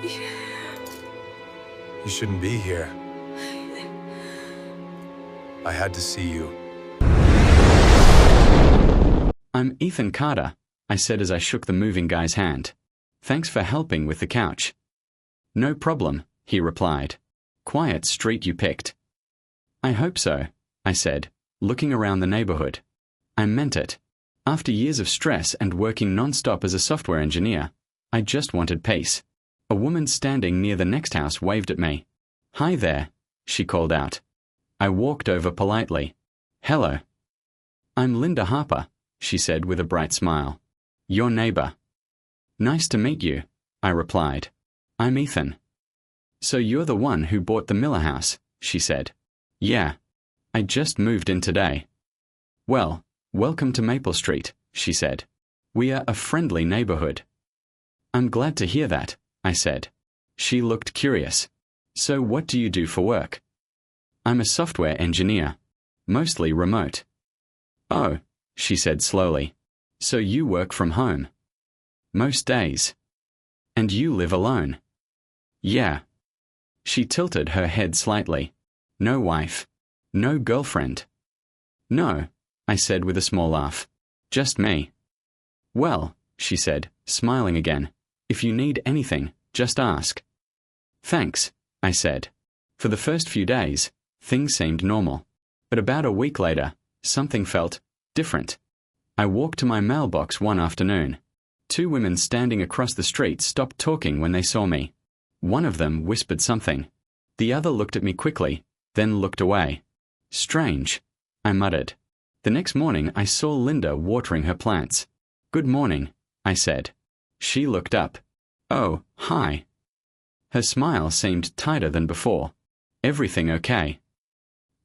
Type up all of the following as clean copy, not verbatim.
You shouldn't be here. I had to see you. I'm Ethan Carter, I said as I shook the moving guy's hand. Thanks for helping with the couch. No problem, he replied. Quiet street you picked. I hope so, I said, looking around the neighborhood. I meant it. After years of stress and working non-stop as a software engineer, I just wanted peace. A woman standing near the next house waved at me. Hi there, she called out. I walked over politely. Hello. I'm Linda Harper, she said with a bright smile. Your neighbor. Nice to meet you, I replied. I'm Ethan. So you're the one who bought the Miller house, she said. Yeah. I just moved in today. Well, welcome to Maple Street, she said. We are a friendly neighborhood. I'm glad to hear that, I said. She looked curious. So what do you do for work? I'm a software engineer, mostly remote. Oh, she said slowly. So you work from home? Most days. And you live alone? Yeah. She tilted her head slightly. No wife? No girlfriend? No, I said with a small laugh. Just me. Well, she said, smiling again, if you need anything, just ask. Thanks, I said. For the first few days, things seemed normal. But about a week later, something felt different. I walked to my mailbox one afternoon. 2 women standing across the street stopped talking when they saw me. One of them whispered something. The other looked at me quickly, then looked away. Strange, I muttered. The next morning I saw Linda watering her plants. Good morning, I said. She looked up. Oh, hi. Her smile seemed tighter than before. Everything okay?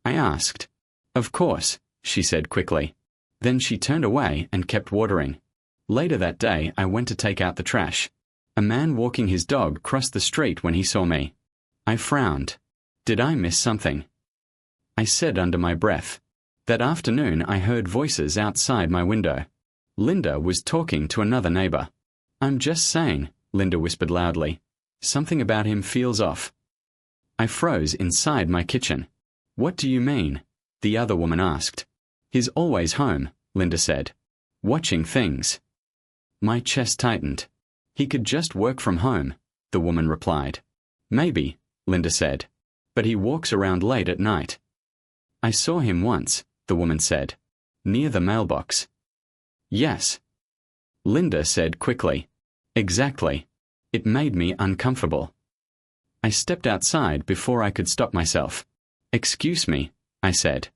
I asked. Of course, she said quickly. Then she turned away and kept watering. Later that day I went to take out the trash. A man walking his dog crossed the street when he saw me. I frowned. Did I miss something? I said under my breath. That afternoon I heard voices outside my window. Linda was talking to another neighbor. I'm just saying, Linda whispered loudly. Something about him feels off. I froze inside my kitchen. What do you mean? The other woman asked. He's always home, Linda said. Watching things. My chest tightened. He could just work from home, the woman replied. Maybe, Linda said. But he walks around late at night. I saw him once, the woman said. Near the mailbox. Yes. Linda said quickly. Exactly. It made me uncomfortable. I stepped outside before I could stop myself. Excuse me, I said.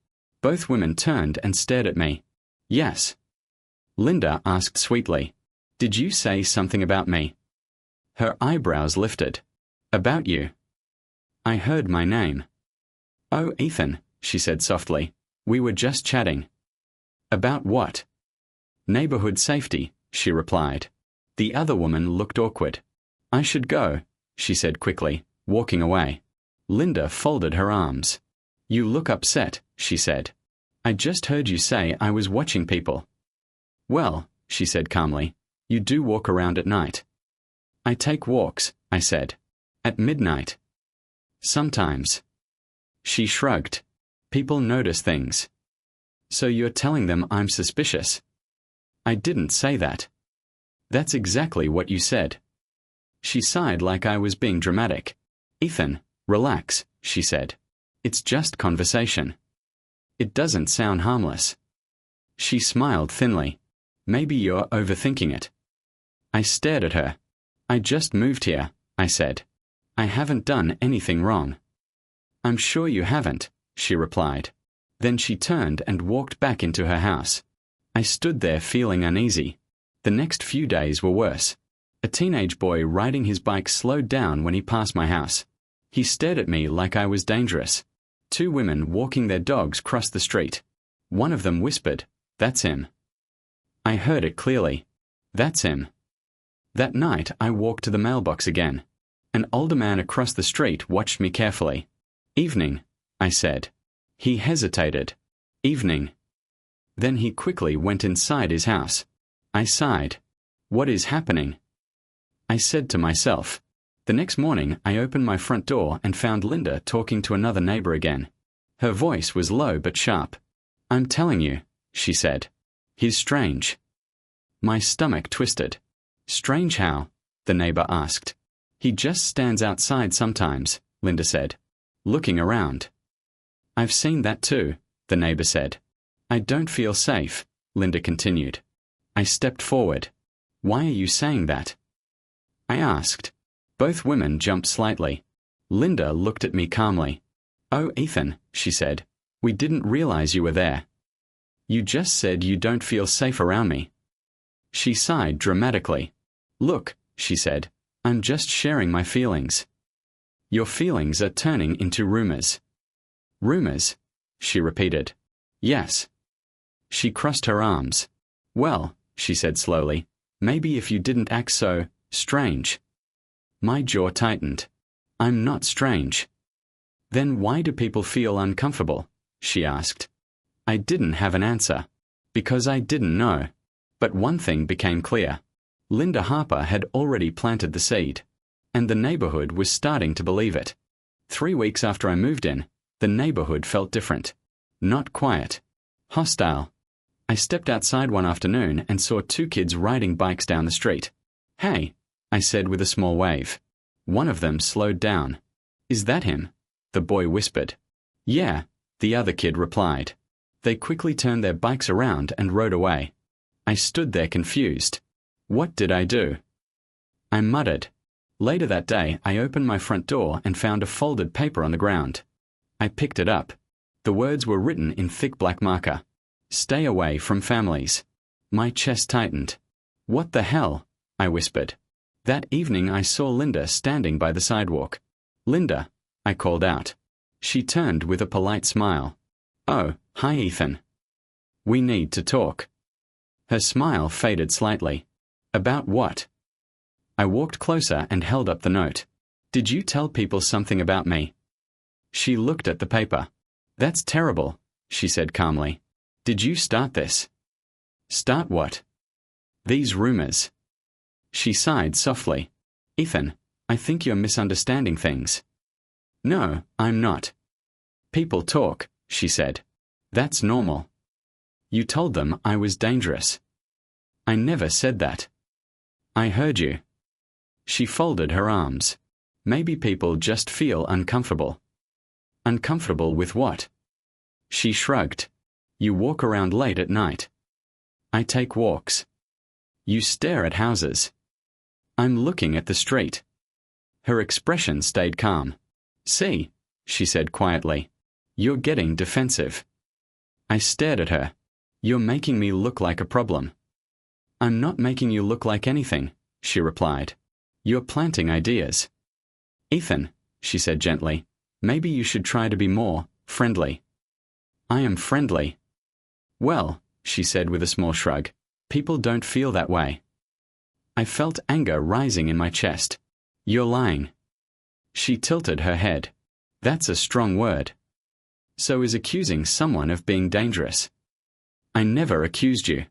Both women turned and stared at me. Yes. Linda asked sweetly. Did you say something about me? Her eyebrows lifted. About you. I heard my name. Oh, Ethan, she said softly. We were just chatting. About what? Neighborhood safety, she replied. The other woman looked awkward. I should go, she said quickly, walking away. Linda folded her arms. You look upset, she said. I just heard you say I was watching people. Well, she said calmly, you do walk around at night. I take walks, I said. At midnight. Sometimes. She shrugged. People notice things. So you're telling them I'm suspicious? I didn't say that. That's exactly what you said. She sighed like I was being dramatic. Ethan, relax, she said. It's just conversation. It doesn't sound harmless. She smiled thinly. Maybe you're overthinking it. I stared at her. I just moved here, I said. I haven't done anything wrong. I'm sure you haven't, she replied. Then she turned and walked back into her house. I stood there feeling uneasy. The next few days were worse. A teenage boy riding his bike slowed down when he passed my house. He stared at me like I was dangerous. 2 women walking their dogs crossed the street. One of them whispered, "That's him." I heard it clearly. That's him. That night I walked to the mailbox again. An older man across the street watched me carefully. "Evening," I said. He hesitated. "Evening." Then he quickly went inside his house. I sighed. What is happening? I said to myself, The next morning, I opened my front door and found Linda talking to another neighbor again. Her voice was low but sharp. "I'm telling you," she said. "He's strange." My stomach twisted. "Strange how?" the neighbor asked. "He just stands outside sometimes," Linda said, looking around. "I've seen that too," the neighbor said. "I don't feel safe," Linda continued. I stepped forward. "Why are you saying that?" I asked. Both women jumped slightly. Linda looked at me calmly. "Oh, Ethan," she said, "we didn't realize you were there. You just said you don't feel safe around me." She sighed dramatically. "Look," she said, "I'm just sharing my feelings." "Your feelings are turning into rumors." "Rumors?" she repeated. "Yes." She crossed her arms. "Well," she said slowly, "maybe if you didn't act so strange." My jaw tightened. "I'm not strange." "Then why do people feel uncomfortable?" she asked. I didn't have an answer, because I didn't know. But one thing became clear. Linda Harper had already planted the seed, and the neighborhood was starting to believe it. 3 weeks after I moved in, the neighborhood felt different. Not quiet. Hostile. I stepped outside one afternoon and saw 2 kids riding bikes down the street. "Hey," I said with a small wave. One of them slowed down. "Is that him?" the boy whispered. "Yeah," the other kid replied. They quickly turned their bikes around and rode away. I stood there confused. What did I do? I muttered. Later that day, I opened my front door and found a folded paper on the ground. I picked it up. The words were written in thick black marker. "Stay away from families." My chest tightened. "What the hell?" I whispered. That evening I saw Linda standing by the sidewalk. "Linda," I called out. She turned with a polite smile. "Oh, hi Ethan. We need to talk." Her smile faded slightly. "About what?" I walked closer and held up the note. "Did you tell people something about me?" She looked at the paper. "That's terrible," she said calmly. "Did you start this?" "Start what?" "These rumors." She sighed softly. "Ethan, I think you're misunderstanding things." "No, I'm not." "People talk," she said. "That's normal." "You told them I was dangerous." "I never said that." "I heard you." She folded her arms. "Maybe people just feel uncomfortable." "Uncomfortable with what?" She shrugged. "You walk around late at night." "I take walks." "You stare at houses." "I'm looking at the street." Her expression stayed calm. "See," she said quietly. "You're getting defensive." I stared at her. "You're making me look like a problem." "I'm not making you look like anything," she replied. "You're planting ideas." "Ethan," she said gently, "maybe you should try to be more friendly." "I am friendly." "Well," she said with a small shrug, "people don't feel that way." I felt anger rising in my chest. "You're lying." She tilted her head. "That's a strong word." "So is accusing someone of being dangerous." "I never accused you."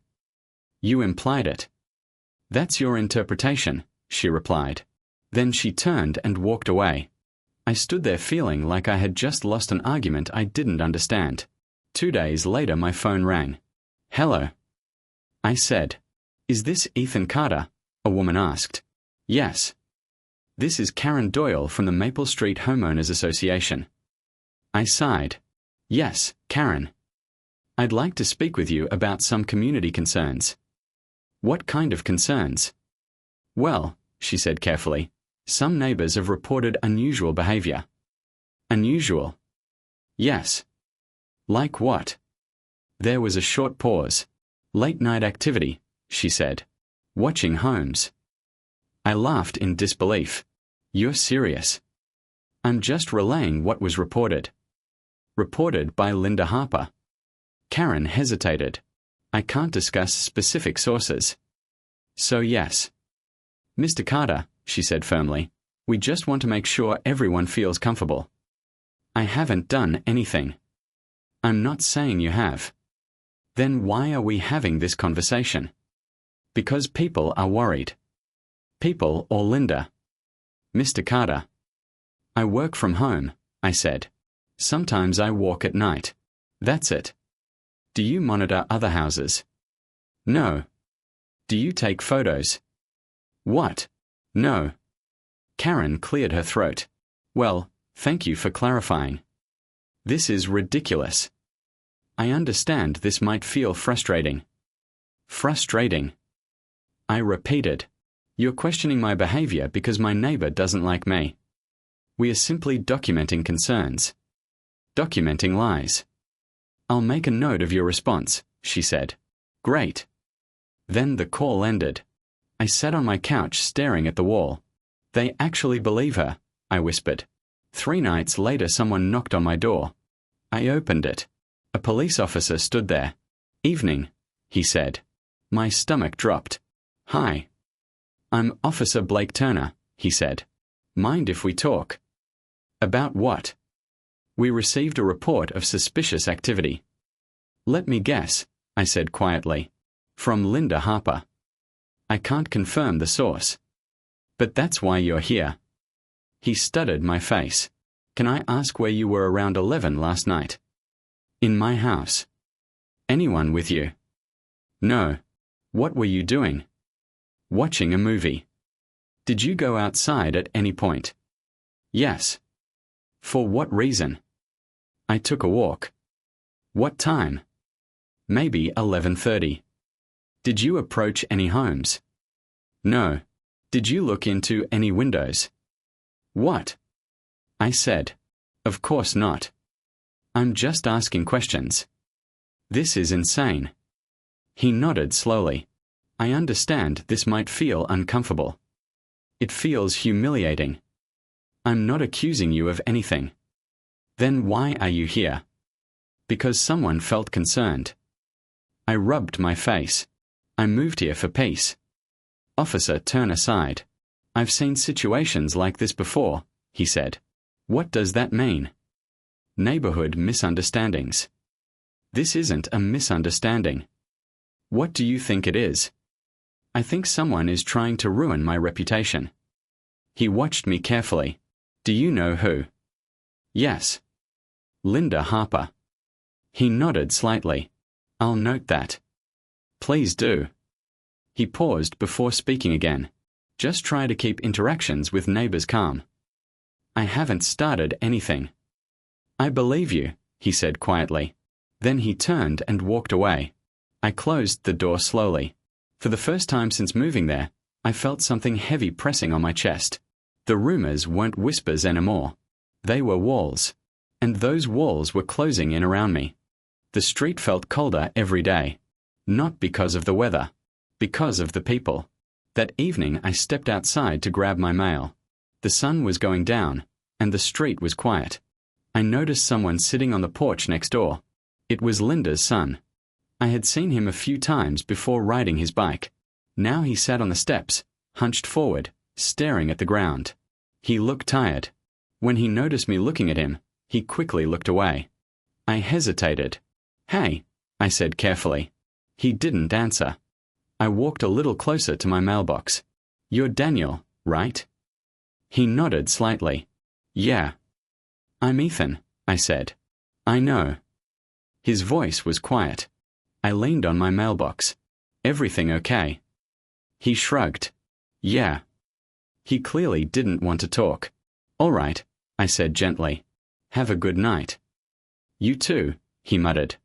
"You implied it." "That's your interpretation," she replied. Then she turned and walked away. I stood there feeling like I had just lost an argument I didn't understand. 2 days later my phone rang. "Hello," I said. "Is this Ethan Carter?" a woman asked. "Yes." "This is Karen Doyle from the Maple Street Homeowners Association." I sighed. "Yes, Karen. I'd like to speak with you about some community concerns." "What kind of concerns?" "Well," she said carefully, "some neighbors have reported unusual behavior." "Unusual?" "Yes." "Like what?" There was a short pause. "Late-night activity," she said. "Watching homes." I laughed in disbelief. "You're serious?" "I'm just relaying what was reported." "Reported by Linda Harper." Karen hesitated. "I can't discuss specific sources." "So yes." "Mr. Carter," she said firmly, "we just want to make sure everyone feels comfortable." "I haven't done anything." "I'm not saying you have." "Then why are we having this conversation?" "Because people are worried." "People or Linda?" Mr. Carter. I work from home, I said. Sometimes I walk at night. That's it. Do you monitor other houses? No. Do you take photos? What? No. Karen cleared her throat. Well, thank you for clarifying. This is ridiculous. I understand this might feel frustrating. Frustrating. I repeated. You're questioning my behavior because my neighbor doesn't like me. We are simply documenting concerns. Documenting lies. I'll make a note of your response, she said. Great. Then the call ended. I sat on my couch staring at the wall. They actually believe her, I whispered. 3 nights later someone knocked on my door. I opened it. A police officer stood there. Evening, he said. My stomach dropped. Hi. I'm Officer Blake Turner, he said. Mind if we talk? About what? We received a report of suspicious activity. Let me guess, I said quietly. From Linda Harper. I can't confirm the source. But that's why you're here. He studied my face. Can I ask where you were around 11 last night? In my house. Anyone with you? No. What were you doing? Watching a movie. Did you go outside at any point? Yes. For what reason? I took a walk. What time? Maybe 11:30. Did you approach any homes? No. Did you look into any windows? What? I said. Of course not. I'm just asking questions. This is insane. He nodded slowly. I understand this might feel uncomfortable. It feels humiliating. I'm not accusing you of anything. Then why are you here? Because someone felt concerned. I rubbed my face. I moved here for peace. Officer Turner sighed. I've seen situations like this before, he said. What does that mean? Neighborhood misunderstandings. This isn't a misunderstanding. What do you think it is? I think someone is trying to ruin my reputation. He watched me carefully. Do you know who? Yes. Linda Harper. He nodded slightly. I'll note that. Please do. He paused before speaking again. Just try to keep interactions with neighbors calm. I haven't started anything. I believe you, he said quietly. Then he turned and walked away. I closed the door slowly. For the first time since moving there, I felt something heavy pressing on my chest. The rumors weren't whispers anymore. They were walls. And those walls were closing in around me. The street felt colder every day. Not because of the weather. Because of the people. That evening I stepped outside to grab my mail. The sun was going down, and the street was quiet. I noticed someone sitting on the porch next door. It was Linda's son. I had seen him a few times before riding his bike. Now he sat on the steps, hunched forward, staring at the ground. He looked tired. When he noticed me looking at him, he quickly looked away. I hesitated. Hey, I said carefully. He didn't answer. I walked a little closer to my mailbox. You're Daniel, right? He nodded slightly. Yeah. I'm Ethan, I said. I know. His voice was quiet. I leaned on my mailbox. Everything okay? He shrugged. Yeah. He clearly didn't want to talk. All right, I said gently. Have a good night. You too, he muttered.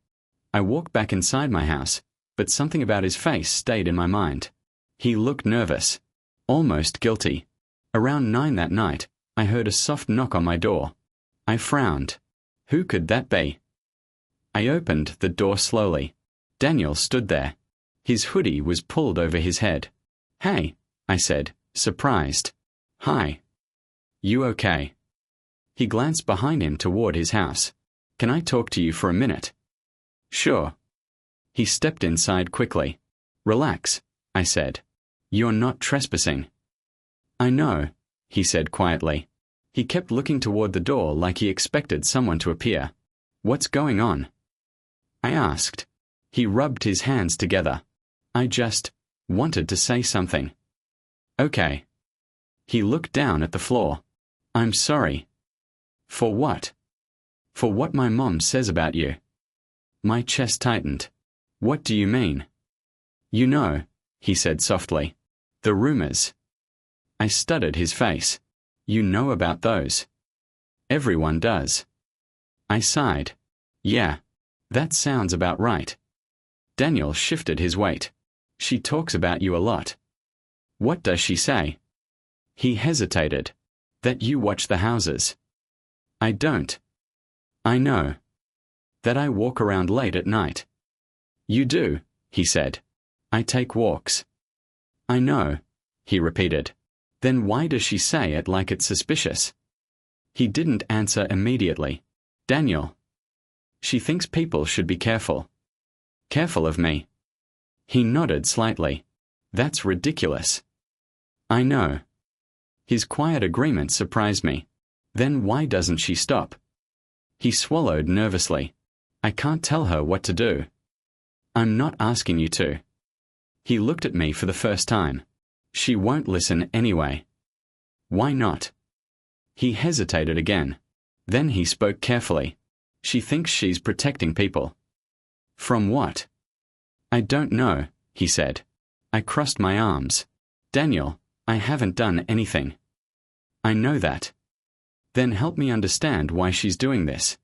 I walked back inside my house, but something about his face stayed in my mind. He looked nervous. Almost guilty. Around 9 that night, I heard a soft knock on my door. I frowned. Who could that be? I opened the door slowly. Daniel stood there. His hoodie was pulled over his head. Hey, I said, surprised. Hi. You okay? He glanced behind him toward his house. Can I talk to you for a minute? Sure. He stepped inside quickly. Relax, I said. You're not trespassing. I know, he said quietly. He kept looking toward the door like he expected someone to appear. What's going on? I asked. He rubbed his hands together. I just wanted to say something. Okay. He looked down at the floor. I'm sorry. For what? For what my mom says about you. My chest tightened. What do you mean? You know, he said softly. The rumors. I studied his face. You know about those. Everyone does. I sighed. Yeah, that sounds about right. Daniel shifted his weight. She talks about you a lot. What does she say? He hesitated. That you watch the houses. I don't. I know. That I walk around late at night. You do, he said. I take walks. I know, he repeated. Then why does she say it like it's suspicious? He didn't answer immediately. Daniel. She thinks people should be careful. Careful of me. He nodded slightly. That's ridiculous. I know. His quiet agreement surprised me. Then why doesn't she stop? He swallowed nervously. I can't tell her what to do. I'm not asking you to. He looked at me for the first time. She won't listen anyway. Why not? He hesitated again. Then he spoke carefully. She thinks she's protecting people. From what? I don't know, he said. I crossed my arms. Daniel, I haven't done anything. I know that. Then help me understand why she's doing this.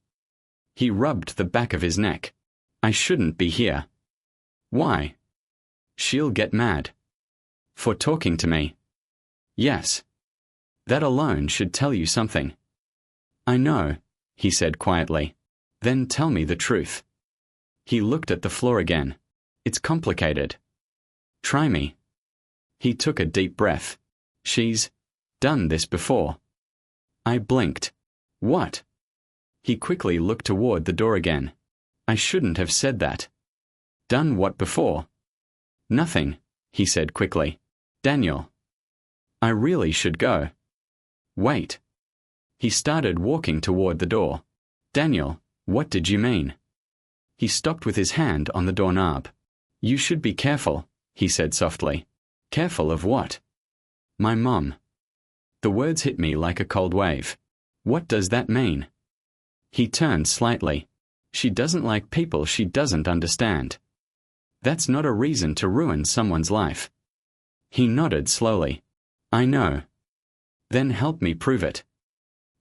He rubbed the back of his neck. I shouldn't be here. Why? She'll get mad. For talking to me. Yes. That alone should tell you something. I know, he said quietly. Then tell me the truth. He looked at the floor again. It's complicated. Try me. He took a deep breath. She's done this before. I blinked. What? He quickly looked toward the door again. I shouldn't have said that. Done what before? Nothing, he said quickly. Daniel. I really should go. Wait. He started walking toward the door. Daniel, what did you mean? He stopped with his hand on the doorknob. You should be careful, he said softly. Careful of what? My mom. The words hit me like a cold wave. What does that mean? He turned slightly. She doesn't like people she doesn't understand. That's not a reason to ruin someone's life. He nodded slowly. I know. Then help me prove it.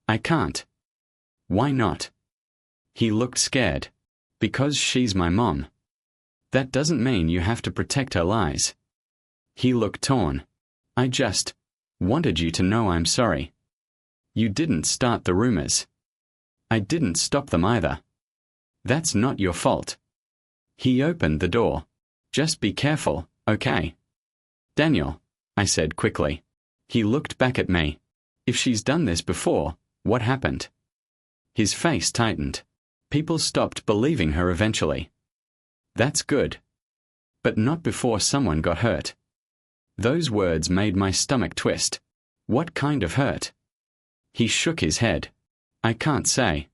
I can't. Why not? He looked scared. Because she's my mom. That doesn't mean you have to protect her lies. He looked torn. I just wanted you to know I'm sorry. You didn't start the rumors. I didn't stop them either. That's not your fault. He opened the door. Just be careful, okay? Daniel, I said quickly. He looked back at me. If she's done this before, what happened? His face tightened. People stopped believing her eventually. That's good. But not before someone got hurt. Those words made my stomach twist. What kind of hurt? He shook his head. I can't say.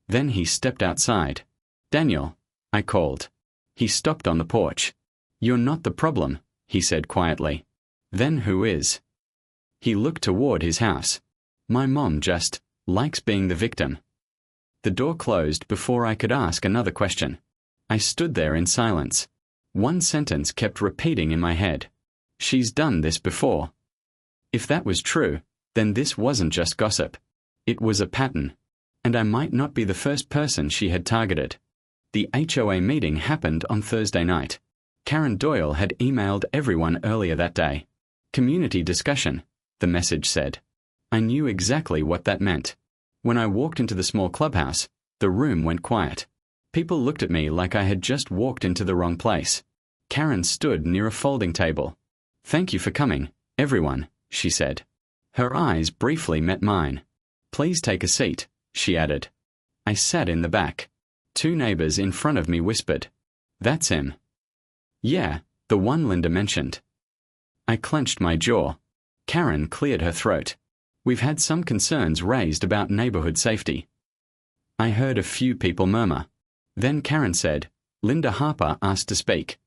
Then he stepped outside. Daniel, I called. He stopped on the porch. You're not the problem, he said quietly. Then who is? He looked toward his house. My mom just likes being the victim. The door closed before I could ask another question. I stood there in silence. One sentence kept repeating in my head. She's done this before. If that was true, then this wasn't just gossip. It was a pattern. And I might not be the first person she had targeted. The HOA meeting happened on Thursday night. Karen Doyle had emailed everyone earlier that day. Community discussion, the message said. I knew exactly what that meant. When I walked into the small clubhouse, the room went quiet. People looked at me like I had just walked into the wrong place. Karen stood near a folding table. Thank you for coming, everyone, she said. Her eyes briefly met mine. Please take a seat, she added. I sat in the back. Two neighbors in front of me whispered. That's him. Yeah, the one Linda mentioned. I clenched my jaw. Karen cleared her throat. We've had some concerns raised about neighborhood safety. I heard a few people murmur. Then Karen said, Linda Harper asked to speak.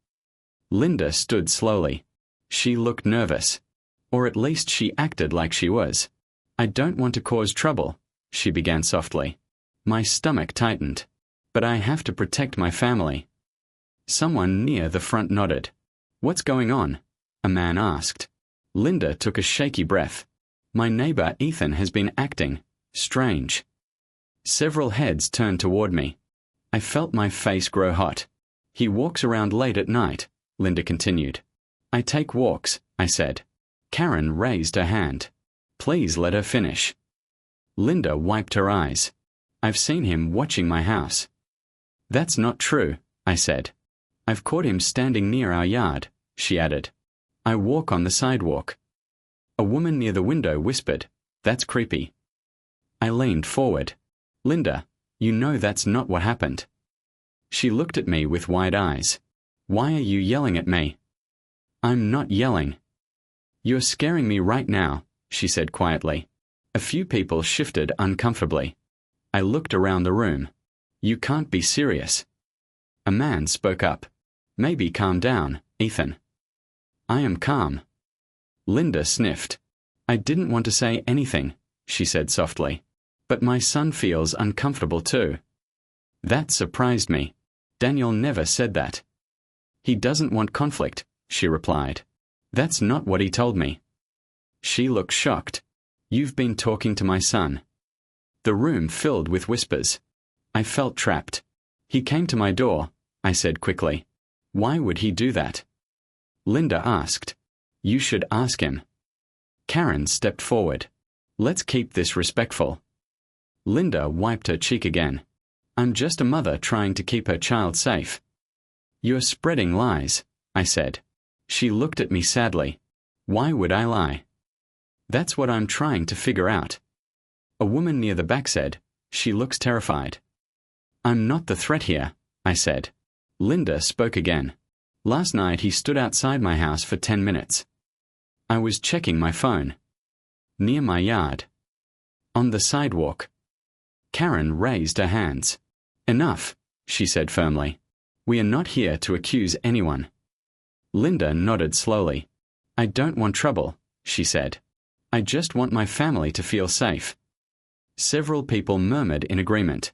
Linda stood slowly. She looked nervous. Or at least she acted like she was. I don't want to cause trouble, she began softly. My stomach tightened. But I have to protect my family. Someone near the front nodded. What's going on? A man asked. Linda took a shaky breath. My neighbor Ethan has been acting strange. Several heads turned toward me. I felt my face grow hot. He walks around late at night, Linda continued. I take walks, I said. Karen raised her hand. Please let her finish. Linda wiped her eyes. I've seen him watching my house. That's not true, I said. I've caught him standing near our yard, she added. I walk on the sidewalk. A woman near the window whispered, That's creepy. I leaned forward. Linda, you know that's not what happened. She looked at me with wide eyes. Why are you yelling at me? I'm not yelling. You're scaring me right now, she said quietly. A few people shifted uncomfortably. I looked around the room. You can't be serious. A man spoke up. Maybe calm down, Ethan. I am calm. Linda sniffed. I didn't want to say anything, she said softly. But my son feels uncomfortable too. That surprised me. Daniel never said that. He doesn't want conflict, she replied. That's not what he told me. She looked shocked. You've been talking to my son. The room filled with whispers. I felt trapped. He came to my door, I said quickly. Why would he do that? Linda asked. You should ask him. Karen stepped forward. Let's keep this respectful. Linda wiped her cheek again. I'm just a mother trying to keep her child safe. You're spreading lies, I said. She looked at me sadly. Why would I lie? That's what I'm trying to figure out. A woman near the back said, She looks terrified. I'm not the threat here, I said. Linda spoke again. Last night he stood outside my house for 10 minutes. I was checking my phone. Near my yard. On the sidewalk. Karen raised her hands. Enough, she said firmly. We are not here to accuse anyone. Linda nodded slowly. I don't want trouble, she said. I just want my family to feel safe. Several people murmured in agreement.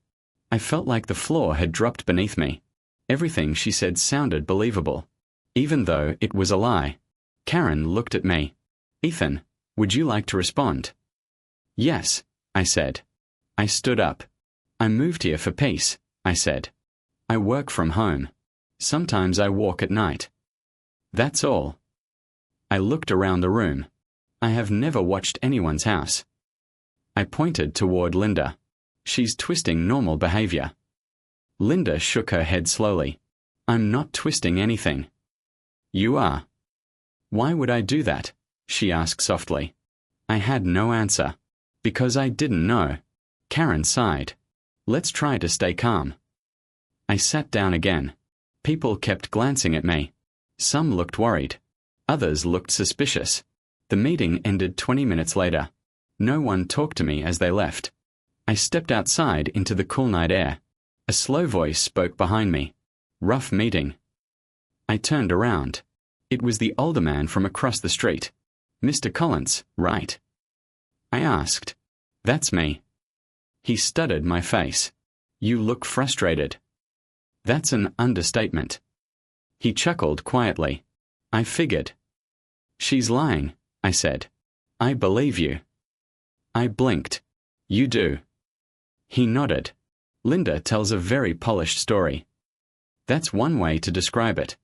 I felt like the floor had dropped beneath me. Everything she said sounded believable, even though it was a lie. Karen looked at me. Ethan, would you like to respond? Yes, I said. I stood up. I moved here for peace, I said. I work from home. Sometimes I walk at night. That's all. I looked around the room. I have never watched anyone's house. I pointed toward Linda. She's twisting normal behavior. Linda shook her head slowly. I'm not twisting anything. You are. Why would I do that? She asked softly. I had no answer. Because I didn't know. Karen sighed. Let's try to stay calm. I sat down again. People kept glancing at me. Some looked worried. Others looked suspicious. The meeting ended 20 minutes later. No one talked to me as they left. I stepped outside into the cool night air. A slow voice spoke behind me. Rough meeting. I turned around. It was the older man from across the street. Mr. Collins, right? I asked. That's me. He studied my face. You look frustrated. That's an understatement. He chuckled quietly. I figured. She's lying, I said. I believe you. I blinked. You do. He nodded. Linda tells a very polished story. That's one way to describe it.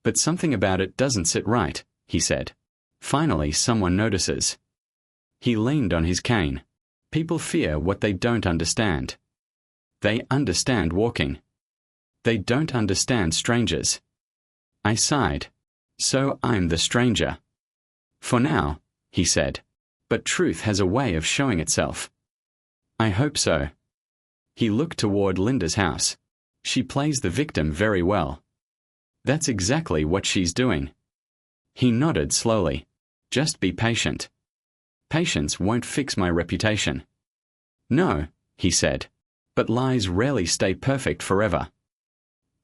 But something about it doesn't sit right, he said. Finally, someone notices. He leaned on his cane. People fear what they don't understand. They understand walking. They don't understand strangers. I sighed. So I'm the stranger. For now, he said. But truth has a way of showing itself. I hope so. He looked toward Linda's house. She plays the victim very well. That's exactly what she's doing. He nodded slowly. Just be patient. Patience won't fix my reputation. No, he said. But lies rarely stay perfect forever.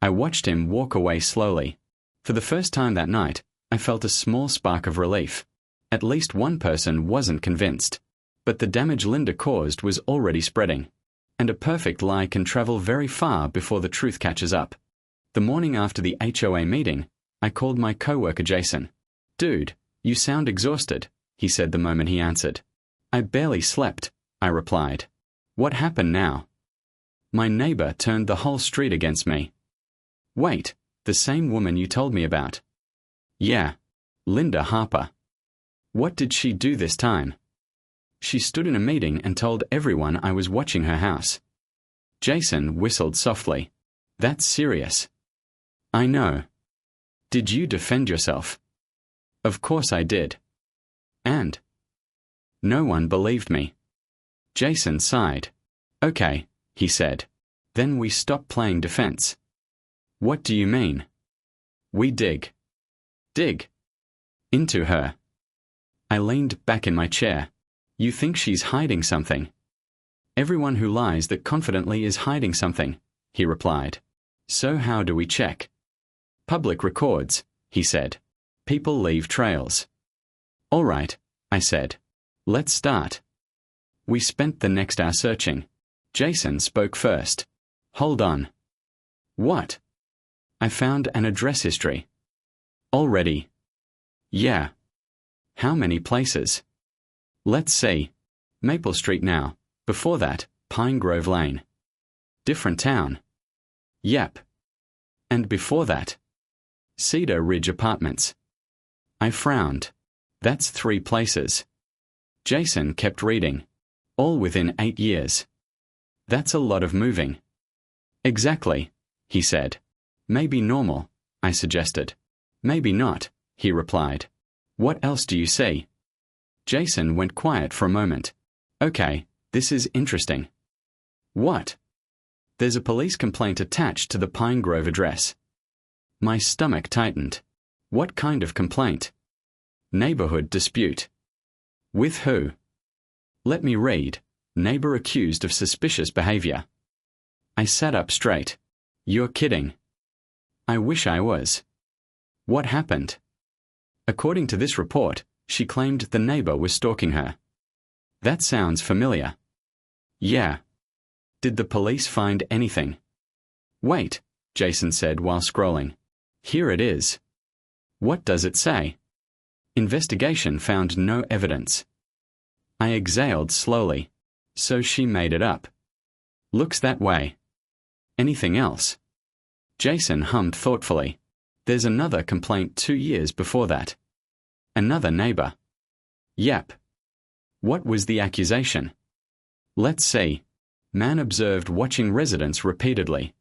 I watched him walk away slowly. For the first time that night, I felt a small spark of relief. At least one person wasn't convinced. But the damage Linda caused was already spreading. And a perfect lie can travel very far before the truth catches up. The morning after the HOA meeting, I called my coworker Jason. "Dude, you sound exhausted," he said the moment he answered. "I barely slept," I replied. "What happened now?" "My neighbor turned the whole street against me." "Wait, the same woman you told me about?" "Yeah, Linda Harper." "What did she do this time?" "She stood in a meeting and told everyone I was watching her house." Jason whistled softly. "That's serious." "I know." "Did you defend yourself?" "Of course I did." "And?" "No one believed me." Jason sighed. "Okay," he said. "Then we stop playing defense." "What do you mean?" "We dig." "Dig?" "Into her." I leaned back in my chair. "You think she's hiding something?" "Everyone who lies that confidently is hiding something," he replied. "So how do we check?" "Public records," he said. "People leave trails." "All right," I said. "Let's start." We spent the next hour searching. Jason spoke first. "Hold on." "What?" "I found an address history." "Already?" "Yeah." "How many places?" "Let's see. Maple Street now. Before that, Pine Grove Lane." "Different town?" "Yep." "And before that?" "Cedar Ridge Apartments." I frowned. "That's 3 places." Jason kept reading. "All within 8 years." "That's a lot of moving." "Exactly," he said. "Maybe normal," I suggested. "Maybe not," he replied. "What else do you see?" Jason went quiet for a moment. "Okay, this is interesting." "What?" "There's a police complaint attached to the Pine Grove address." My stomach tightened. "What kind of complaint?" "Neighborhood dispute." "With who?" "Let me read. Neighbor accused of suspicious behavior." I sat up straight. "You're kidding." "I wish I was." "What happened?" "According to this report, she claimed the neighbor was stalking her." "That sounds familiar." "Yeah." "Did the police find anything?" "Wait," Jason said while scrolling. "Here it is." "What does it say?" "Investigation found no evidence." I exhaled slowly. "So she made it up." "Looks that way." "Anything else?" Jason hummed thoughtfully. "There's another complaint 2 years before that." "Another neighbor." "Yep." "What was the accusation?" "Let's see. Man observed watching residents repeatedly."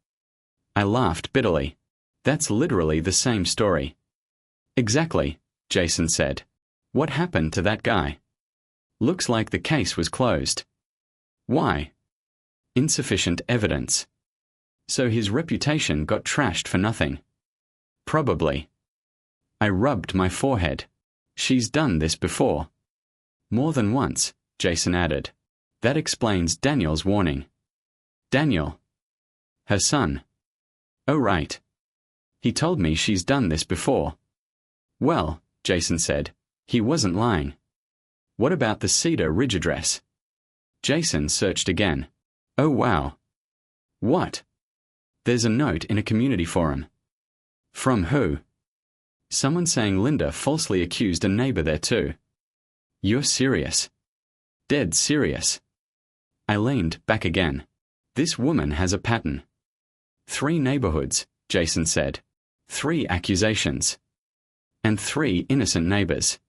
I laughed bitterly. "That's literally the same story." "Exactly," Jason said. "What happened to that guy?" "Looks like the case was closed." "Why?" "Insufficient evidence." "So his reputation got trashed for nothing." "Probably." I rubbed my forehead. "She's done this before." "More than once," Jason added. "That explains Daniel's warning." "Daniel?" "Her son." "Oh right. He told me she's done this before." "Well," Jason said, "he wasn't lying." "What about the Cedar Ridge address?" Jason searched again. "Oh wow." "What?" "There's a note in a community forum." "From who?" "Someone saying Linda falsely accused a neighbor there too." "You're serious?" "Dead serious." I leaned back again. "This woman has a pattern." 3 neighborhoods, Jason said. 3 accusations. And 3 innocent neighbors.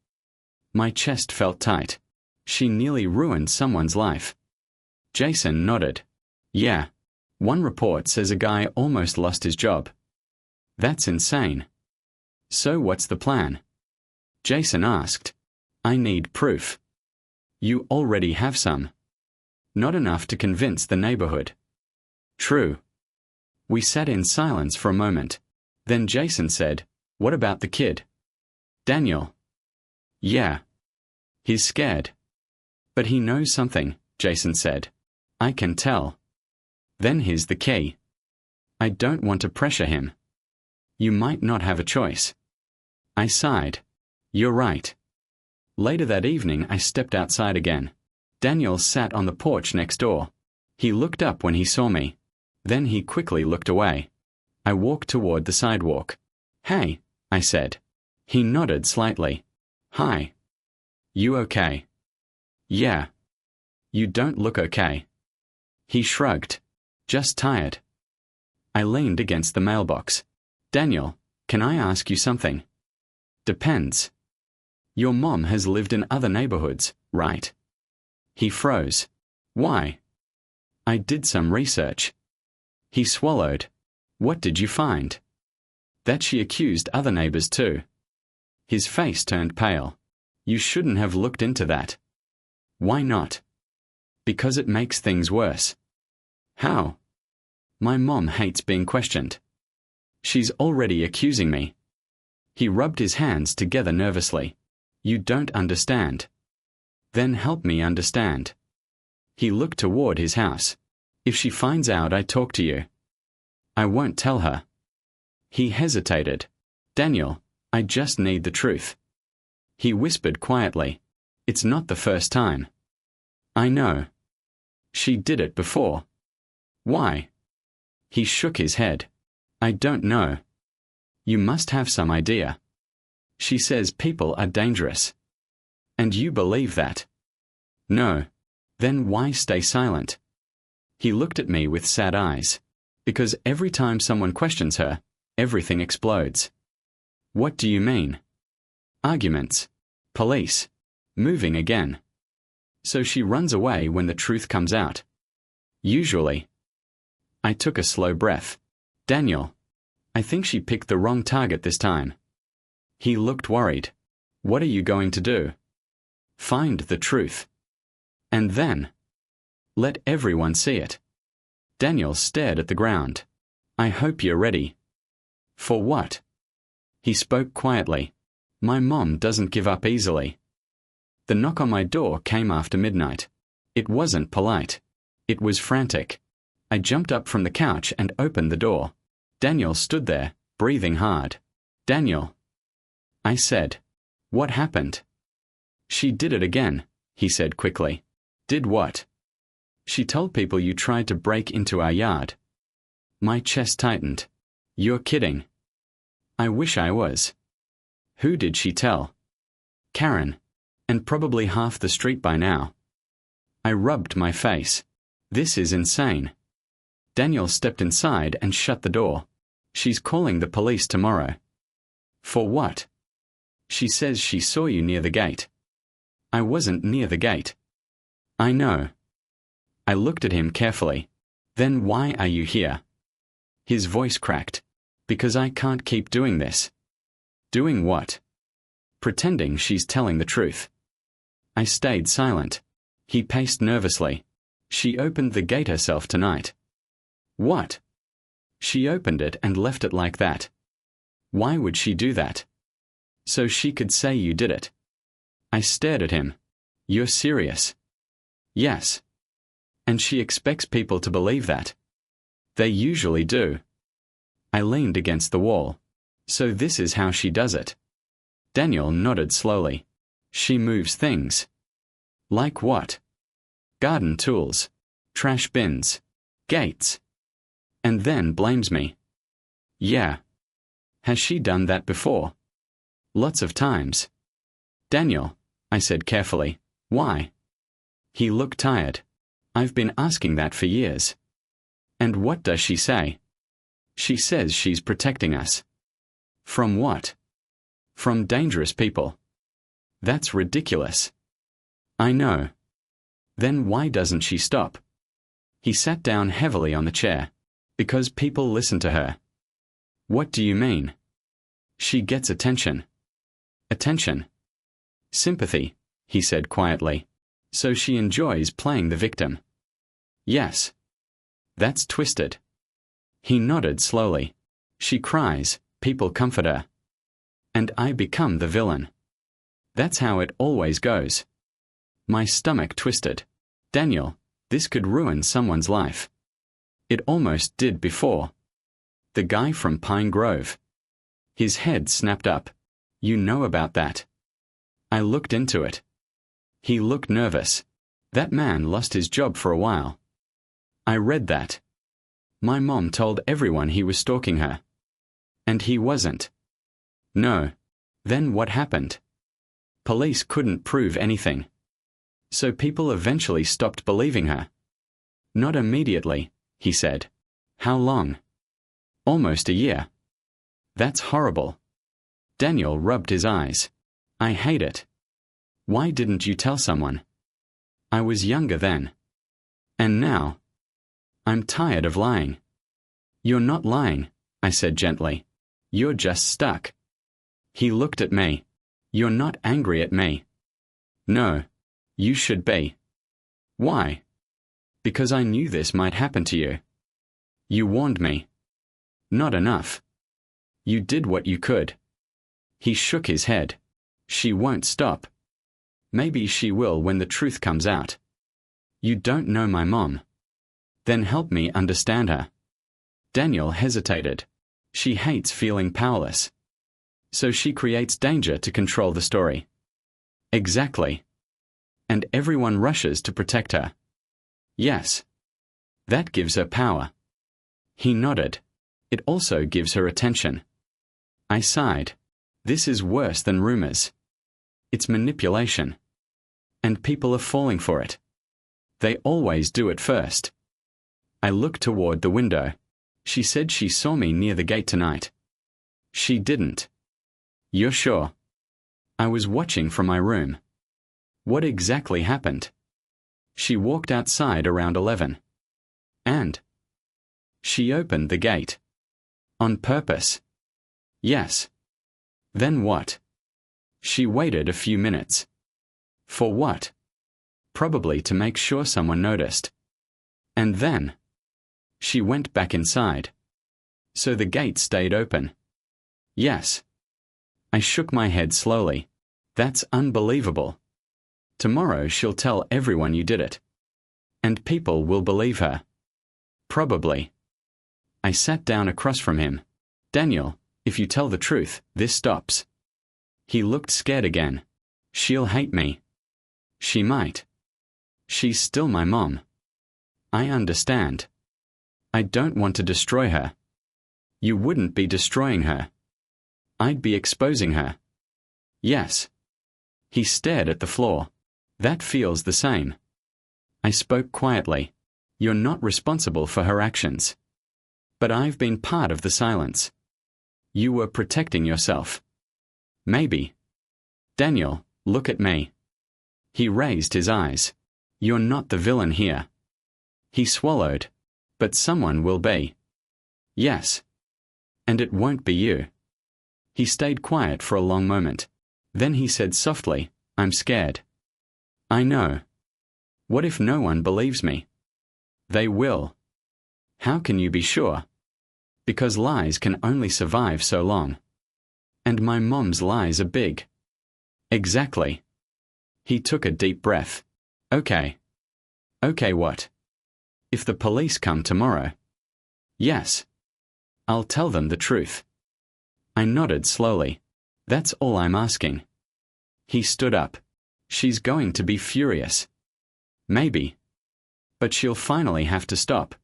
My chest felt tight. She nearly ruined someone's life. Jason nodded. "Yeah. One report says a guy almost lost his job." "That's insane." "So what's the plan?" Jason asked. "I need proof." "You already have some." "Not enough to convince the neighborhood." "True." We sat in silence for a moment. Then Jason said, "What about the kid?" "Daniel." "Yeah." "He's scared." "But he knows something," Jason said. "I can tell." "Then here's the key." "I don't want to pressure him." "You might not have a choice." I sighed. "You're right." Later that evening, I stepped outside again. Daniel sat on the porch next door. He looked up when he saw me. Then he quickly looked away. I walked toward the sidewalk. "Hey," I said. He nodded slightly. "Hi. You okay?" "Yeah." "You don't look okay." He shrugged. "Just tired." I leaned against the mailbox. "Daniel, can I ask you something?" "Depends." "Your mom has lived in other neighborhoods, right?" He froze. "Why?" "I did some research." He swallowed. "What did you find?" "That she accused other neighbors too." His face turned pale. "You shouldn't have looked into that." "Why not?" "Because it makes things worse." "How?" "My mom hates being questioned. She's already accusing me." He rubbed his hands together nervously. "You don't understand." "Then help me understand." He looked toward his house. "If she finds out I talk to you." "I won't tell her." He hesitated. "Daniel, I just need the truth." He whispered quietly. "It's not the first time." "I know." "She did it before." "Why?" He shook his head. "I don't know." "You must have some idea." "She says people are dangerous." "And you believe that?" "No." "Then why stay silent?" He looked at me with sad eyes. "Because every time someone questions her, everything explodes." "What do you mean?" "Arguments. Police. Moving again. So she runs away when the truth comes out." "Usually." I took a slow breath. "Daniel, I think she picked the wrong target this time." He looked worried. "What are you going to do?" "Find the truth." "And then?" "Let everyone see it." Daniel stared at the ground. "I hope you're ready." "For what?" He spoke quietly. "My mom doesn't give up easily." The knock on my door came after midnight. It wasn't polite. It was frantic. I jumped up from the couch and opened the door. Daniel stood there, breathing hard. "Daniel." I said. "What happened?" "She did it again," he said quickly. "Did what?" "She told people you tried to break into our yard." My chest tightened. "You're kidding." "I wish I was." "Who did she tell?" "Karen. And probably half the street by now." I rubbed my face. "This is insane." Daniel stepped inside and shut the door. "She's calling the police tomorrow." "For what?" "She says she saw you near the gate." "I wasn't near the gate." "I know." I looked at him carefully. "Then why are you here?" His voice cracked. "Because I can't keep doing this." "Doing what?" "Pretending she's telling the truth." I stayed silent. He paced nervously. "She opened the gate herself tonight." "What?" "She opened it and left it like that." "Why would she do that?" "So she could say you did it." I stared at him. "You're serious?" "Yes." "And she expects people to believe that?" "They usually do." I leaned against the wall. "So this is how she does it?" Daniel nodded slowly. "She moves things." "Like what?" "Garden tools. Trash bins. Gates." "And then blames me." "Yeah." "Has she done that before?" "Lots of times." "Daniel," I said carefully, "why?" He looked tired. "I've been asking that for years." "And what does she say?" "She says she's protecting us." "From what?" "From dangerous people." "That's ridiculous." "I know." "Then why doesn't she stop?" He sat down heavily on the chair. "Because people listen to her." "What do you mean?" "She gets attention." "Attention?" "Sympathy," he said quietly. "So she enjoys playing the victim." "Yes." "That's twisted." He nodded slowly. "She cries, people comfort her. And I become the villain. That's how it always goes." My stomach twisted. "Daniel, this could ruin someone's life." It almost did before. "The guy from Pine Grove." His head snapped up. "You know about that?" I looked into it. He looked nervous. That man lost his job for a while. I read that. My mom told everyone he was stalking her. And he wasn't. No. Then what happened? Police couldn't prove anything. So people eventually stopped believing her. Not immediately, he said. How long? Almost a year. That's horrible. Daniel rubbed his eyes. I hate it. Why didn't you tell someone? I was younger then. And now? I'm tired of lying. You're not lying, I said gently. You're just stuck. He looked at me. You're not angry at me. No. You should be. Why? Because I knew this might happen to you. You warned me. Not enough. You did what you could. He shook his head. She won't stop. Maybe she will when the truth comes out. You don't know my mom. Then help me understand her. Daniel hesitated. She hates feeling powerless. So she creates danger to control the story. Exactly. And everyone rushes to protect her. Yes. That gives her power. He nodded. It also gives her attention. I sighed. This is worse than rumors. It's manipulation. And people are falling for it. They always do it first. I looked toward the window. She said she saw me near the gate tonight. She didn't. You're sure? I was watching from my room. What exactly happened? She walked outside around 11. And? She opened the gate. On purpose. Yes. Then what? She waited a few minutes. For what? Probably to make sure someone noticed. And then? She went back inside. So the gate stayed open. Yes. I shook my head slowly. That's unbelievable. Tomorrow she'll tell everyone you did it. And people will believe her. Probably. I sat down across from him. Daniel, if you tell the truth, this stops. He looked scared again. She'll hate me. She might. She's still my mom. I understand. I don't want to destroy her. You wouldn't be destroying her. I'd be exposing her. Yes. He stared at the floor. That feels the same. I spoke quietly. You're not responsible for her actions. But I've been part of the silence. You were protecting yourself. Maybe. Daniel, look at me. He raised his eyes. You're not the villain here. He swallowed. But someone will be. Yes. And it won't be you. He stayed quiet for a long moment. Then he said softly, I'm scared. I know. What if no one believes me? They will. How can you be sure? Because lies can only survive so long. And my mom's lies are big. Exactly. He took a deep breath. Okay. Okay, what? If the police come tomorrow? Yes. I'll tell them the truth. I nodded slowly. That's all I'm asking. He stood up. She's going to be furious. Maybe. But she'll finally have to stop.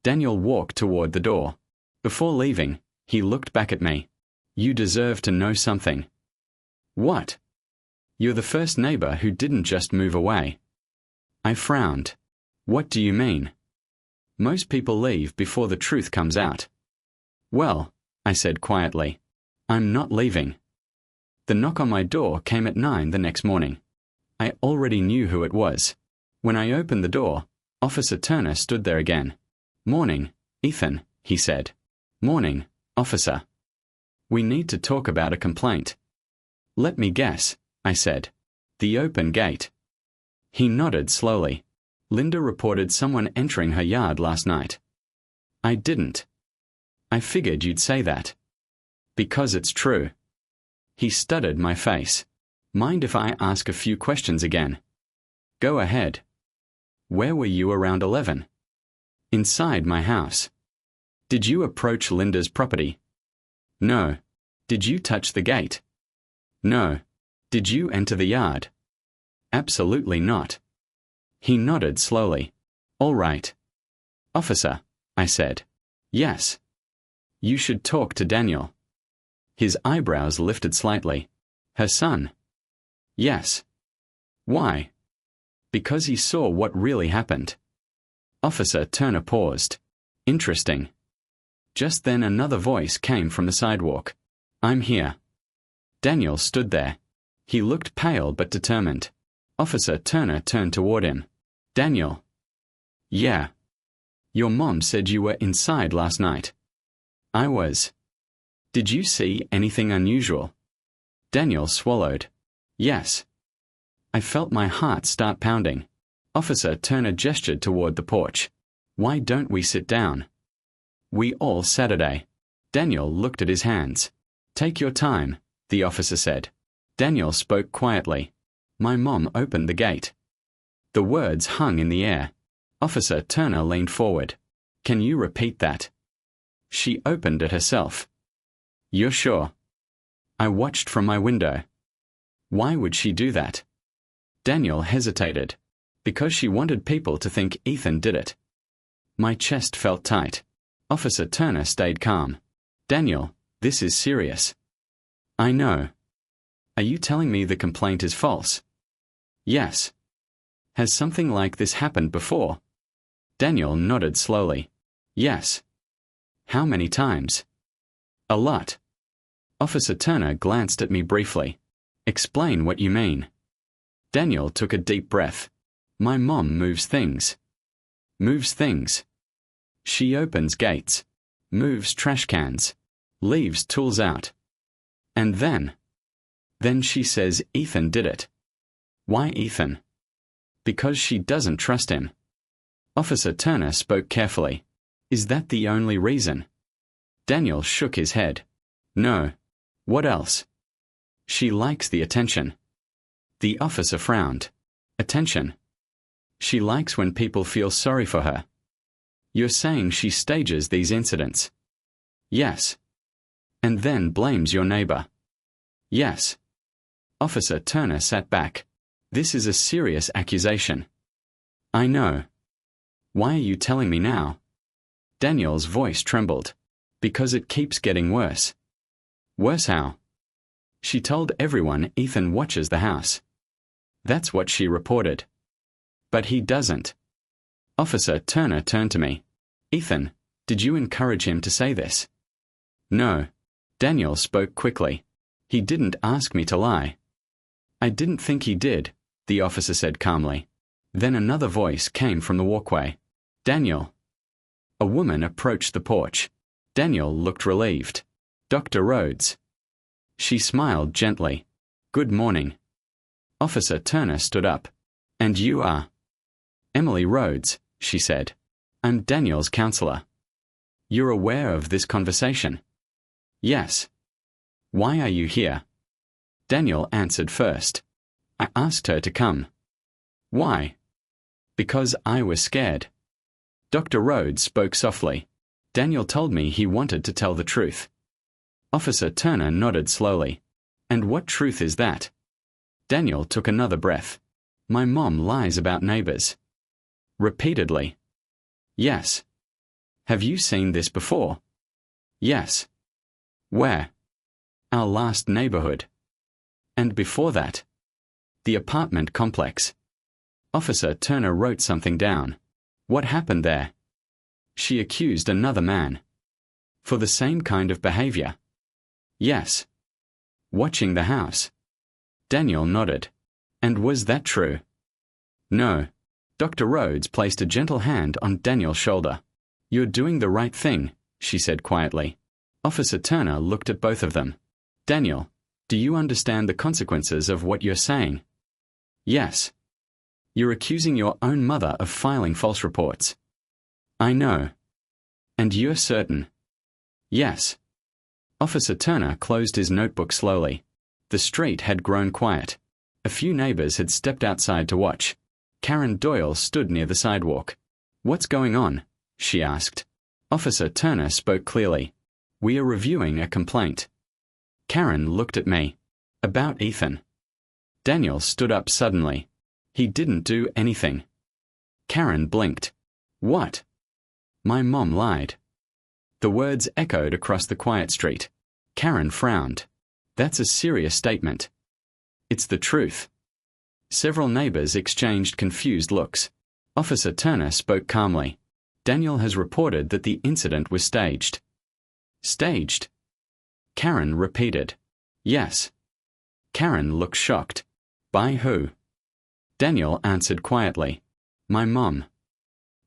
Daniel walked toward the door. Before leaving, he looked back at me. You deserve to know something. What? You're the first neighbor who didn't just move away. I frowned. What do you mean? Most people leave before the truth comes out. Well, I said quietly, I'm not leaving. The knock on my door came at 9 the next morning. I already knew who it was. When I opened the door, Officer Turner stood there again. Morning, Ethan, he said. Morning, officer. We need to talk about a complaint. Let me guess, I said. The open gate. He nodded slowly. Linda reported someone entering her yard last night. I didn't. I figured you'd say that. Because it's true. He studied my face. Mind if I ask a few questions again? Go ahead. Where were you around 11? Inside my house. Did you approach Linda's property? No. Did you touch the gate? No. Did you enter the yard? Absolutely not. He nodded slowly. All right. Officer, I said. Yes. You should talk to Daniel. His eyebrows lifted slightly. Her son? Yes. Why? Because he saw what really happened. Officer Turner paused. Interesting. Just then another voice came from the sidewalk. I'm here. Daniel stood there. He looked pale but determined. Officer Turner turned toward him. Daniel. Yeah. Your mom said you were inside last night. I was. Did you see anything unusual? Daniel swallowed. Yes. I felt my heart start pounding. Officer Turner gestured toward the porch. Why don't we sit down? We all Saturday. Daniel looked at his hands. Take your time, the officer said. Daniel spoke quietly. My mom opened the gate. The words hung in the air. Officer Turner leaned forward. Can you repeat that? She opened it herself. You're sure? I watched from my window. Why would she do that? Daniel hesitated. Because she wanted people to think Ethan did it. My chest felt tight. Officer Turner stayed calm. Daniel, this is serious. I know. Are you telling me the complaint is false? Yes. Has something like this happened before? Daniel nodded slowly. Yes. How many times? A lot. Officer Turner glanced at me briefly. Explain what you mean. Daniel took a deep breath. My mom moves things. Moves things. She opens gates. Moves trash cans. Leaves tools out. And then she says Ethan did it. Why Ethan? Because she doesn't trust him. Officer Turner spoke carefully. Is that the only reason? Daniel shook his head. No. What else? She likes the attention. The officer frowned. Attention. She likes when people feel sorry for her. You're saying she stages these incidents? Yes. And then blames your neighbor? Yes. Officer Turner sat back. This is a serious accusation. I know. Why are you telling me now? Daniel's voice trembled. Because it keeps getting worse. Worse how? She told everyone Ethan watches the house. That's what she reported. But he doesn't. Officer Turner turned to me. Ethan, did you encourage him to say this? No. Daniel spoke quickly. He didn't ask me to lie. I didn't think he did, the officer said calmly. Then another voice came from the walkway. Daniel. A woman approached the porch. Daniel looked relieved. Dr. Rhodes. She smiled gently. Good morning. Officer Turner stood up. And you are? Emily Rhodes, she said. I'm Daniel's counselor. You're aware of this conversation? Yes. Why are you here? Daniel answered first. I asked her to come. Why? Because I was scared. Dr. Rhodes spoke softly. Daniel told me he wanted to tell the truth. Officer Turner nodded slowly. And what truth is that? Daniel took another breath. My mom lies about neighbors. Repeatedly. Yes. Have you seen this before? Yes. Where? Our last neighborhood. And before that? The apartment complex. Officer Turner wrote something down. What happened there? She accused another man. For the same kind of behavior? Yes. Watching the house. Daniel nodded. And was that true? No. Dr. Rhodes placed a gentle hand on Daniel's shoulder. You're doing the right thing, she said quietly. Officer Turner looked at both of them. Daniel, do you understand the consequences of what you're saying? Yes. You're accusing your own mother of filing false reports. I know. And you're certain? Yes. Officer Turner closed his notebook slowly. The street had grown quiet. A few neighbors had stepped outside to watch. Karen Doyle stood near the sidewalk. What's going on? She asked. Officer Turner spoke clearly. We are reviewing a complaint. Karen looked at me. About Ethan. Daniel stood up suddenly. He didn't do anything. Karen blinked. What? My mom lied. The words echoed across the quiet street. Karen frowned. That's a serious statement. It's the truth. Several neighbors exchanged confused looks. Officer Turner spoke calmly. Daniel has reported that the incident was staged. Staged? Karen repeated. Yes. Karen looked shocked. By who? Daniel answered quietly. My mom.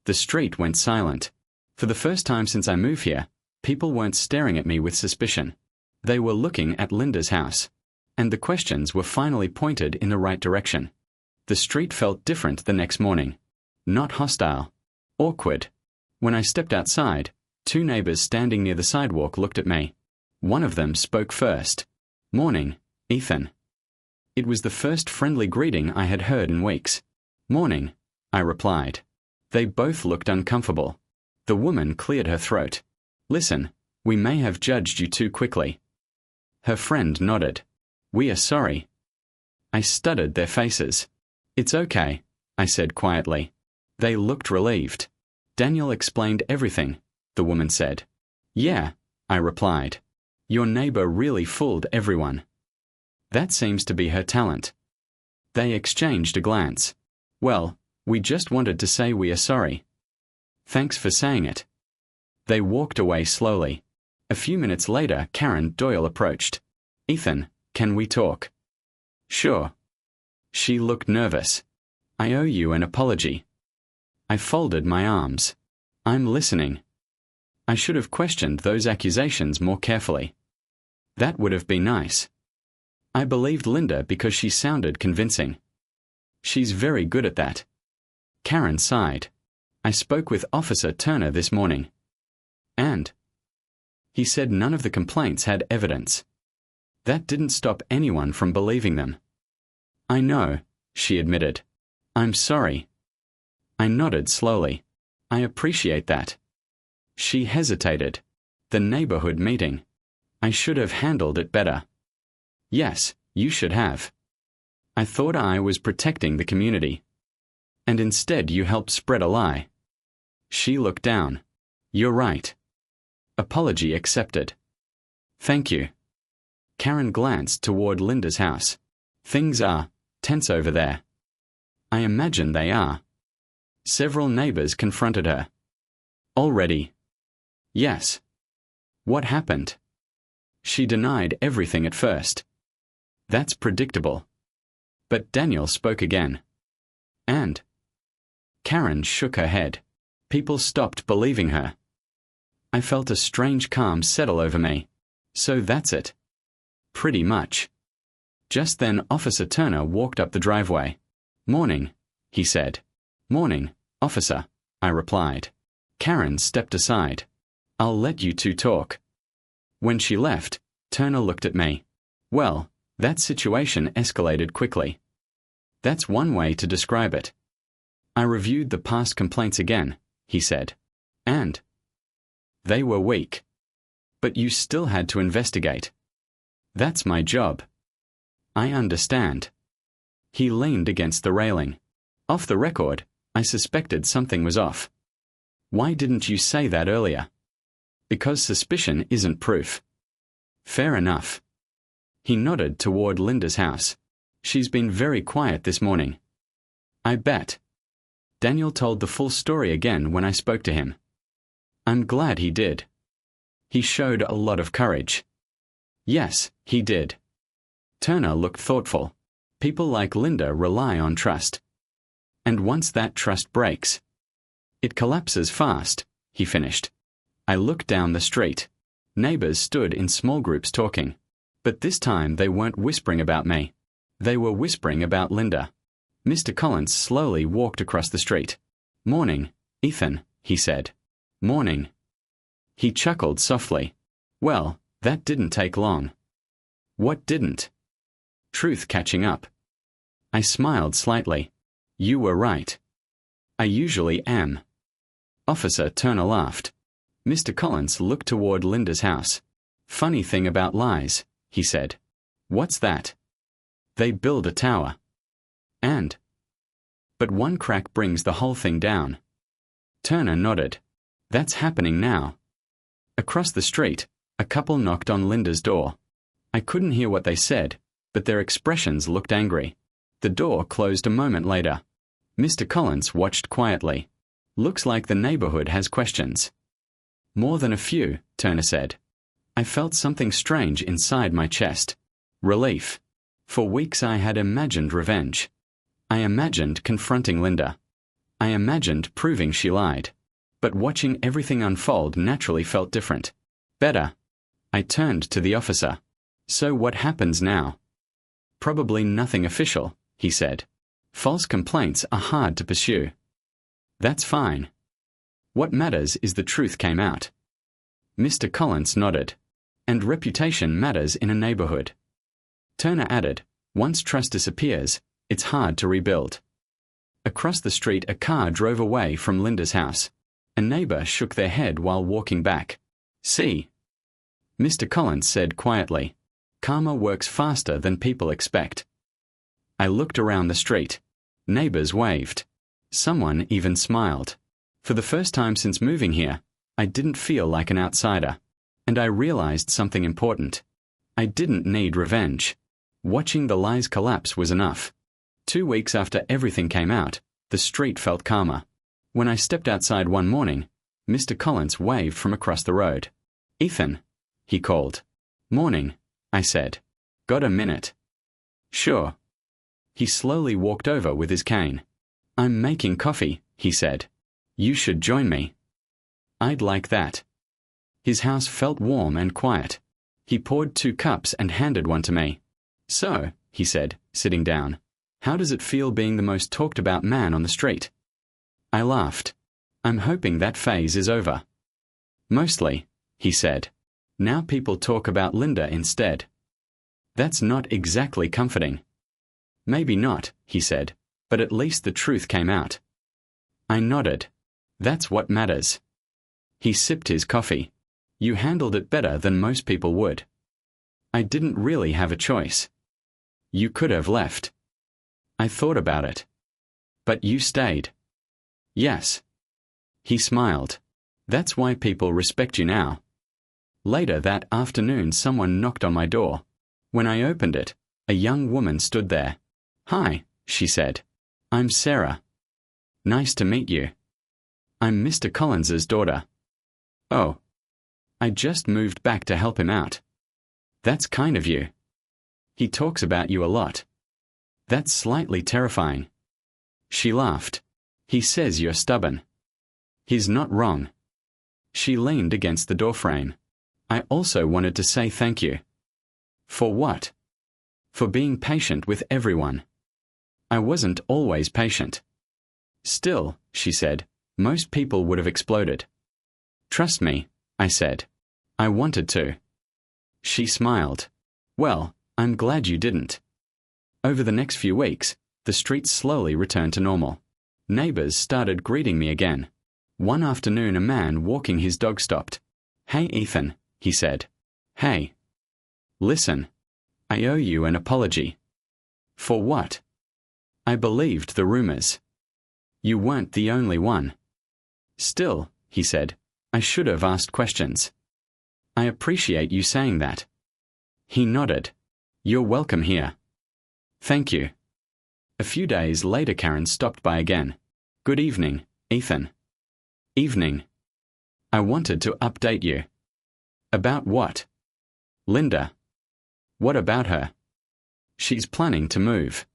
The street went silent. For the first time since I moved here, people weren't staring at me with suspicion. They were looking at Linda's house. And the questions were finally pointed in the right direction. The street felt different the next morning. Not hostile. Awkward. When I stepped outside, two neighbors standing near the sidewalk looked at me. One of them spoke first. Morning, Ethan. It was the first friendly greeting I had heard in weeks. Morning, I replied. They both looked uncomfortable. The woman cleared her throat. Listen, we may have judged you too quickly. Her friend nodded. We are sorry. I studied their faces. It's okay, I said quietly. They looked relieved. Daniel explained everything, the woman said. Yeah, I replied. Your neighbor really fooled everyone. That seems to be her talent. They exchanged a glance. Well, we just wanted to say we are sorry. Thanks for saying it. They walked away slowly. A few minutes later, Karen Doyle approached. Ethan, can we talk? Sure. She looked nervous. I owe you an apology. I folded my arms. I'm listening. I should have questioned those accusations more carefully. That would have been nice. I believed Linda because she sounded convincing. She's very good at that. Karen sighed. I spoke with Officer Turner this morning. And? He said none of the complaints had evidence. That didn't stop anyone from believing them. I know, she admitted. I'm sorry. I nodded slowly. I appreciate that. She hesitated. The neighborhood meeting. I should have handled it better. Yes, you should have. I thought I was protecting the community. And instead you helped spread a lie. She looked down. You're right. Apology accepted. Thank you. Karen glanced toward Linda's house. Things are tense over there. I imagine they are. Several neighbors confronted her. Already? Yes. What happened? She denied everything at first. That's predictable. But Daniel spoke again. And? Karen shook her head. People stopped believing her. I felt a strange calm settle over me. So that's it. Pretty much. Just then Officer Turner walked up the driveway. Morning, he said. Morning, officer, I replied. Karen stepped aside. I'll let you two talk. When she left, Turner looked at me. Well, that situation escalated quickly. That's one way to describe it. I reviewed the past complaints again, he said. And? They were weak. But you still had to investigate. That's my job. I understand. He leaned against the railing. Off the record, I suspected something was off. Why didn't you say that earlier? Because suspicion isn't proof. Fair enough. He nodded toward Linda's house. She's been very quiet this morning. I bet. Daniel told the full story again when I spoke to him. I'm glad he did. He showed a lot of courage. Yes, he did. Turner looked thoughtful. People like Linda rely on trust. And once that trust breaks, it collapses fast, he finished. I looked down the street. Neighbors stood in small groups talking. But this time they weren't whispering about me. They were whispering about Linda. Mr. Collins slowly walked across the street. Morning, Ethan, he said. Morning. He chuckled softly. Well, that didn't take long. What didn't? Truth catching up. I smiled slightly. You were right. I usually am. Officer Turner laughed. Mr. Collins looked toward Linda's house. Funny thing about lies, he said. What's that? They build a tower. But one crack brings the whole thing down. Turner nodded. That's happening now. Across the street, a couple knocked on Linda's door. I couldn't hear what they said, but their expressions looked angry. The door closed a moment later. Mr. Collins watched quietly. Looks like the neighborhood has questions. More than a few, Turner said. I felt something strange inside my chest. Relief. For weeks I had imagined revenge. I imagined confronting Linda. I imagined proving she lied. But watching everything unfold naturally felt different. Better. I turned to the officer. So what happens now? Probably nothing official, he said. False complaints are hard to pursue. That's fine. What matters is the truth came out. Mr. Collins nodded. And reputation matters in a neighborhood. Turner added, once trust disappears, it's hard to rebuild. Across the street a car drove away from Linda's house. A neighbor shook their head while walking back. See? Mr. Collins said quietly. Karma works faster than people expect. I looked around the street. Neighbors waved. Someone even smiled. For the first time since moving here, I didn't feel like an outsider. And I realized something important. I didn't need revenge. Watching the lies collapse was enough. 2 weeks after everything came out, the street felt calmer. When I stepped outside one morning, Mr. Collins waved from across the road. Ethan, he called. Morning, I said. Got a minute? Sure. He slowly walked over with his cane. I'm making coffee, he said. You should join me. I'd like that. His house felt warm and quiet. He poured 2 cups and handed one to me. So, he said, sitting down, how does it feel being the most talked about man on the street? I laughed. I'm hoping that phase is over. Mostly, he said. Now people talk about Linda instead. That's not exactly comforting. Maybe not, he said, but at least the truth came out. I nodded. That's what matters. He sipped his coffee. You handled it better than most people would. I didn't really have a choice. You could have left. I thought about it. But you stayed. Yes. He smiled. That's why people respect you now. Later that afternoon someone knocked on my door. When I opened it, a young woman stood there. Hi, she said. I'm Sarah. Nice to meet you. I'm Mr. Collins's daughter. Oh. I just moved back to help him out. That's kind of you. He talks about you a lot. That's slightly terrifying. She laughed. He says you're stubborn. He's not wrong. She leaned against the doorframe. I also wanted to say thank you. For what? For being patient with everyone. I wasn't always patient. Still, she said, most people would have exploded. Trust me, I said. I wanted to. She smiled. Well, I'm glad you didn't. Over the next few weeks, the street slowly returned to normal. Neighbors started greeting me again. One afternoon a man walking his dog stopped. Hey Ethan, he said. Hey. Listen. I owe you an apology. For what? I believed the rumors. You weren't the only one. Still, he said, I should have asked questions. I appreciate you saying that. He nodded. You're welcome here. Thank you. A few days later Karen stopped by again. Good evening, Ethan. Evening. I wanted to update you. About what? Linda. What about her? She's planning to move.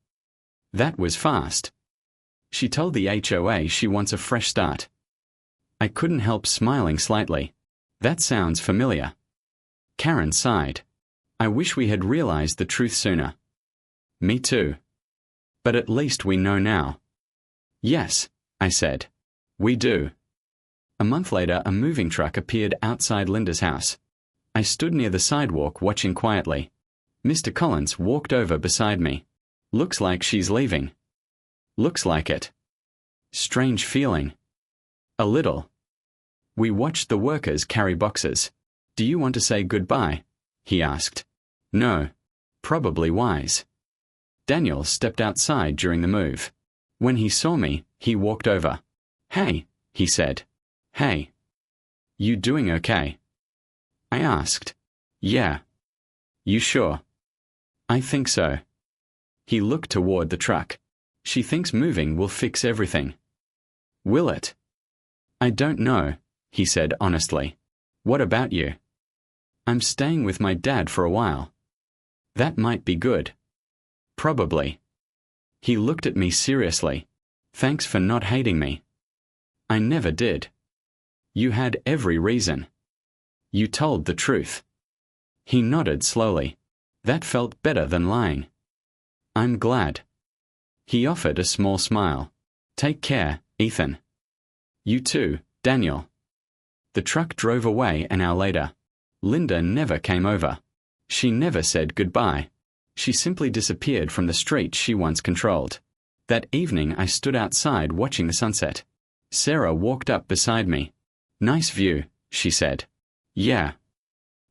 That was fast. She told the HOA she wants a fresh start. I couldn't help smiling slightly. That sounds familiar. Karen sighed. I wish we had realized the truth sooner. Me too. But at least we know now. Yes, I said. We do. A month later, a moving truck appeared outside Linda's house. I stood near the sidewalk watching quietly. Mr. Collins walked over beside me. Looks like she's leaving. Looks like it. Strange feeling. A little. We watched the workers carry boxes. Do you want to say goodbye? He asked. No. Probably wise. Daniel stepped outside during the move. When he saw me, he walked over. "Hey," he said. "Hey. You doing okay?" I asked. "Yeah." "You sure?" "I think so." He looked toward the truck. "She thinks moving will fix everything." "Will it?" "I don't know," he said honestly. "What about you?" "I'm staying with my dad for a while." "That might be good." "Probably." He looked at me seriously. "Thanks for not hating me." "I never did." "You had every reason." "You told the truth." He nodded slowly. That felt better than lying. "I'm glad." He offered a small smile. "Take care, Ethan." "You too, Daniel." The truck drove away an hour later. Linda never came over. She never said goodbye. She simply disappeared from the street she once controlled. That evening I stood outside watching the sunset. Sarah walked up beside me. "Nice view," she said. "Yeah."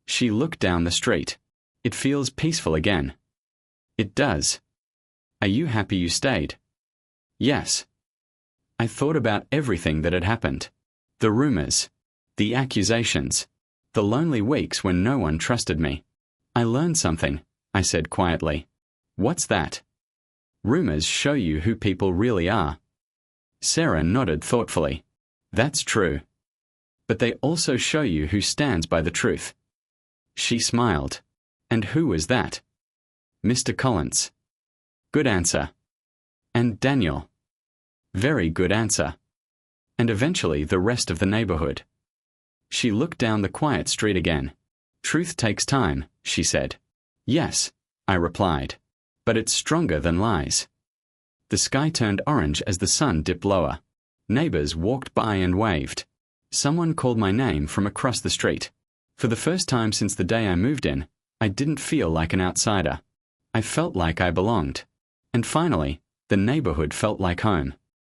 She looked down the street. "It feels peaceful again." "It does." "Are you happy you stayed?" "Yes." I thought about everything that had happened. The rumors. The accusations. The lonely weeks when no one trusted me. "I learned something," I said quietly. "What's that?" "Rumors show you who people really are." Sarah nodded thoughtfully. "That's true. But they also show you who stands by the truth." She smiled. "And who was that?" "Mr. Collins." "Good answer." "And Daniel." "Very good answer." "And eventually the rest of the neighborhood." She looked down the quiet street again. "Truth takes time," she said. "Yes," I replied. "But it's stronger than lies." The sky turned orange as the sun dipped lower. Neighbors walked by and waved. Someone called my name from across the street. For the first time since the day I moved in, I didn't feel like an outsider. I felt like I belonged. And finally, the neighborhood felt like home.